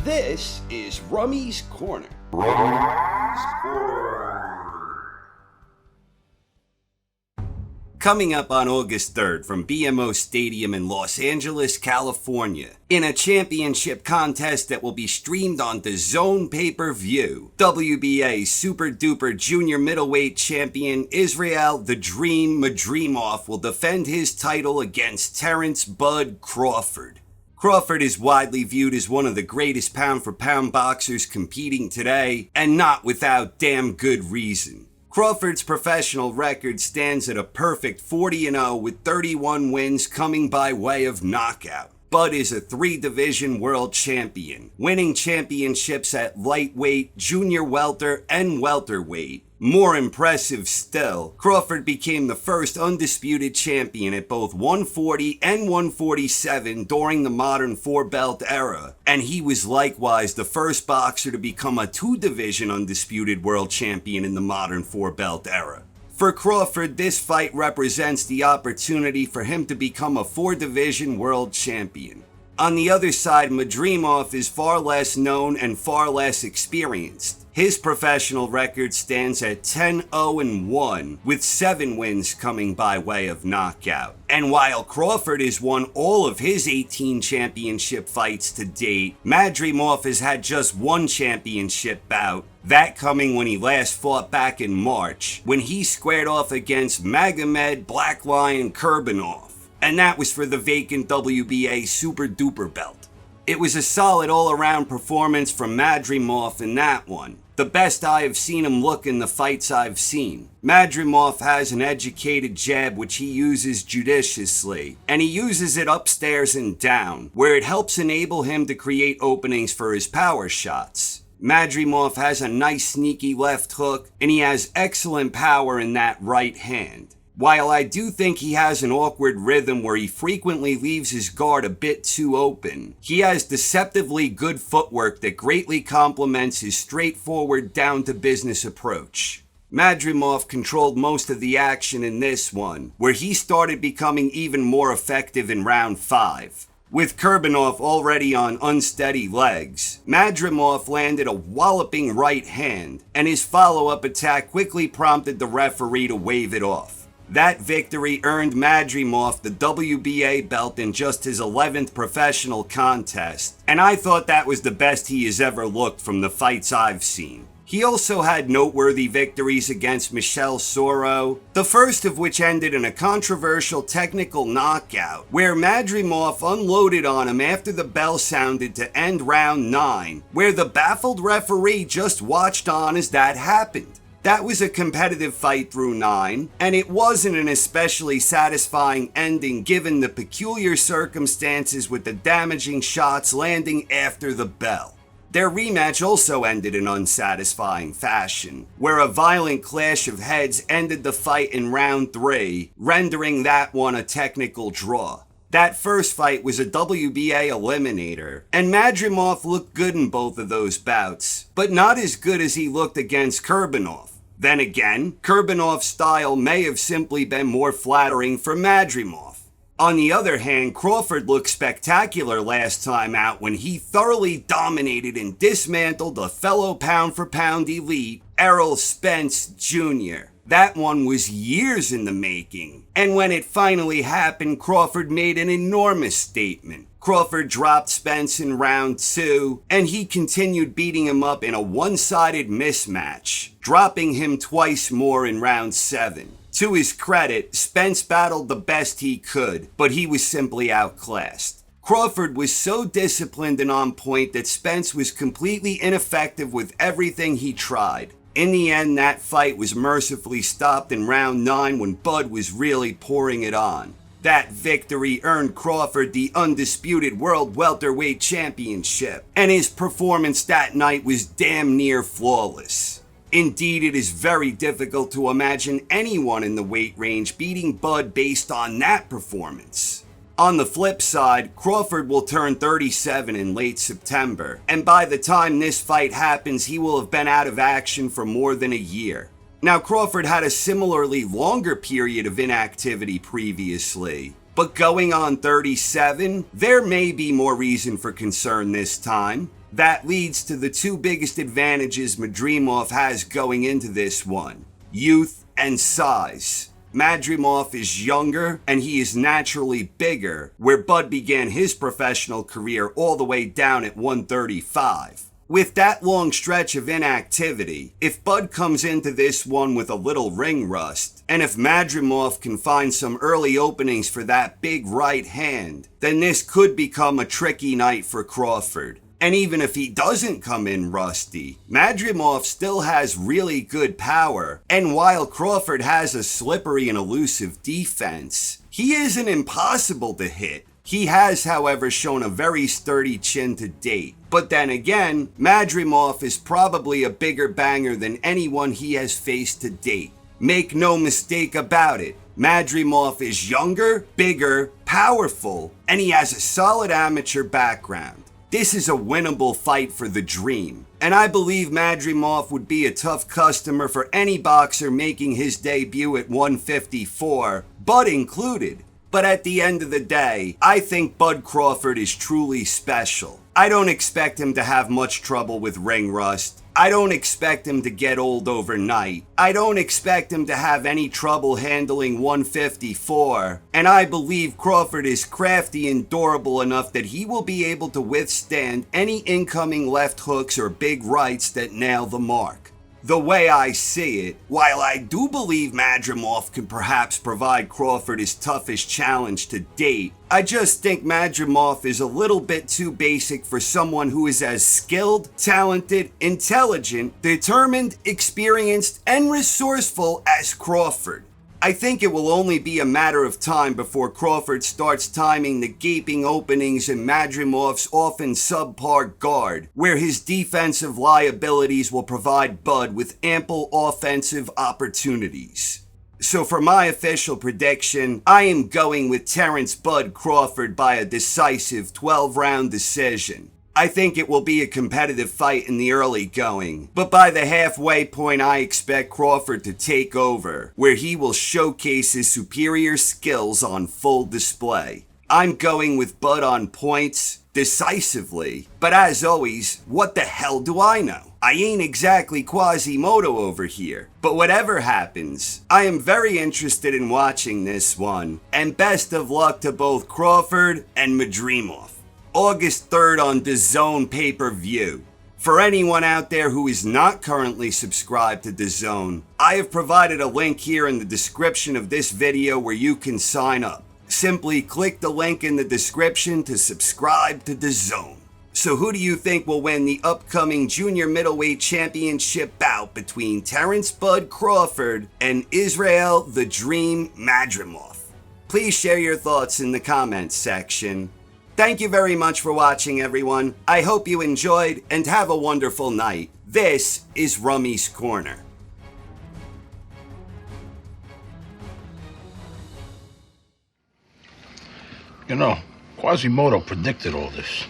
This is Rummy's Corner. Coming up on August 3rd from BMO Stadium in Los Angeles, California, in a championship contest that will be streamed on DAZN pay-per-view, WBA Super Duper Junior Middleweight Champion Israil "The Dream" Madrimov will defend his title against Terence "Bud" Crawford. Crawford is widely viewed as one of the greatest pound-for-pound boxers competing today, and not without damn good reason. Crawford's professional record stands at a perfect 40-0 with 31 wins coming by way of knockout. Bud is a 3-division world champion, winning championships at lightweight, junior welter, and welterweight. More impressive still, Crawford became the first undisputed champion at both 140 and 147 during the modern 4-belt era, and he was likewise the first boxer to become a 2-division undisputed world champion in the modern 4-belt era. For Crawford, this fight represents the opportunity for him to become a 4-division world champion. On the other side, Madrimov is far less known and far less experienced. His professional record stands at 10-0-1, with 7 wins coming by way of knockout. And while Crawford has won all of his 18 championship fights to date, Madrimov has had just 1 championship bout, that coming when he last fought back in March, when he squared off against Magomed Black Lion Kurbanov. And that was for the vacant WBA Super Duper belt. It was a solid all-around performance from Madrimov in that one. The best I have seen him look in the fights I've seen. Madrimov has an educated jab which he uses judiciously, and he uses it upstairs and down, where it helps enable him to create openings for his power shots. Madrimov has a nice sneaky left hook, and he has excellent power in that right hand. While I do think he has an awkward rhythm where he frequently leaves his guard a bit too open, he has deceptively good footwork that greatly complements his straightforward, down-to-business approach. Madrimov controlled most of the action in this one, where he started becoming even more effective in round 5. With Kurbanov already on unsteady legs, Madrimov landed a walloping right hand, and his follow-up attack quickly prompted the referee to wave it off. That victory earned Madrimov the WBA belt in just his 11th professional contest, and I thought that was the best he has ever looked from the fights I've seen. He also had noteworthy victories against Michel Soro, the first of which ended in a controversial technical knockout, where Madrimov unloaded on him after the bell sounded to end round 9, where the baffled referee just watched on as that happened. That was a competitive fight through 9, and it wasn't an especially satisfying ending given the peculiar circumstances with the damaging shots landing after the bell. Their rematch also ended in unsatisfying fashion, where a violent clash of heads ended the fight in round 3, rendering that one a technical draw. That first fight was a WBA eliminator, and Madrimov looked good in both of those bouts, but not as good as he looked against Kurbanov. Then again, Kurbanov's style may have simply been more flattering for Madrimov. On the other hand, Crawford looked spectacular last time out when he thoroughly dominated and dismantled a fellow pound-for-pound elite, Errol Spence Jr. That one was years in the making, and when it finally happened, Crawford made an enormous statement. Crawford dropped Spence in round 2, and he continued beating him up in a one-sided mismatch, dropping him twice more in round 7. To his credit, Spence battled the best he could, but he was simply outclassed. Crawford was so disciplined and on point that Spence was completely ineffective with everything he tried. In the end, that fight was mercifully stopped in round 9 when Bud was really pouring it on. That victory earned Crawford the undisputed World Welterweight Championship, and his performance that night was damn near flawless. Indeed, it is very difficult to imagine anyone in the weight range beating Bud based on that performance. On the flip side, Crawford will turn 37 in late September, and by the time this fight happens, he will have been out of action for more than a year. Now, Crawford had a similarly longer period of inactivity previously, but going on 37, there may be more reason for concern this time. That leads to the two biggest advantages Madrimov has going into this one: youth and size. Madrimov is younger and he is naturally bigger, where Bud began his professional career all the way down at 135. With that long stretch of inactivity, if Bud comes into this one with a little ring rust, and if Madrimov can find some early openings for that big right hand, then this could become a tricky night for Crawford. And even if he doesn't come in rusty, Madrimov still has really good power, and while Crawford has a slippery and elusive defense, he isn't impossible to hit. He has, however, shown a very sturdy chin to date. But then again, Madrimov is probably a bigger banger than anyone he has faced to date. Make no mistake about it, Madrimov is younger, bigger, powerful, and he has a solid amateur background. This is a winnable fight for the Dream, and I believe Madrimov would be a tough customer for any boxer making his debut at 154, Bud included. But at the end of the day, I think Bud Crawford is truly special. I don't expect him to have much trouble with ring rust. I don't expect him to get old overnight. I don't expect him to have any trouble handling 154. And I believe Crawford is crafty and durable enough that he will be able to withstand any incoming left hooks or big rights that nail the mark. The way I see it, while I do believe Madrimov can perhaps provide Crawford his toughest challenge to date, I just think Madrimov is a little bit too basic for someone who is as skilled, talented, intelligent, determined, experienced, and resourceful as Crawford. I think it will only be a matter of time before Crawford starts timing the gaping openings in Madrimov's often subpar guard, where his defensive liabilities will provide Bud with ample offensive opportunities. So for my official prediction, I am going with Terence Bud Crawford by a decisive 12-round decision. I think it will be a competitive fight in the early going, but by the halfway point I expect Crawford to take over, where he will showcase his superior skills on full display. I'm going with Bud on points, decisively, but as always, what the hell do I know? I ain't exactly Quasimodo over here, but whatever happens, I am very interested in watching this one, and best of luck to both Crawford and Madrimov. August 3rd on DAZN pay-per-view. For anyone out there who is not currently subscribed to DAZN, I have provided a link here in the description of this video where you can sign up. Simply click the link in the description to subscribe to DAZN. So who do you think will win the upcoming Junior Middleweight Championship bout between Terence Bud Crawford and Israil the Dream Madrimov? Please share your thoughts in the comments section. Thank you very much for watching, everyone. I hope you enjoyed and have a wonderful night. This is Rummy's Corner. You know, Quasimodo predicted all this.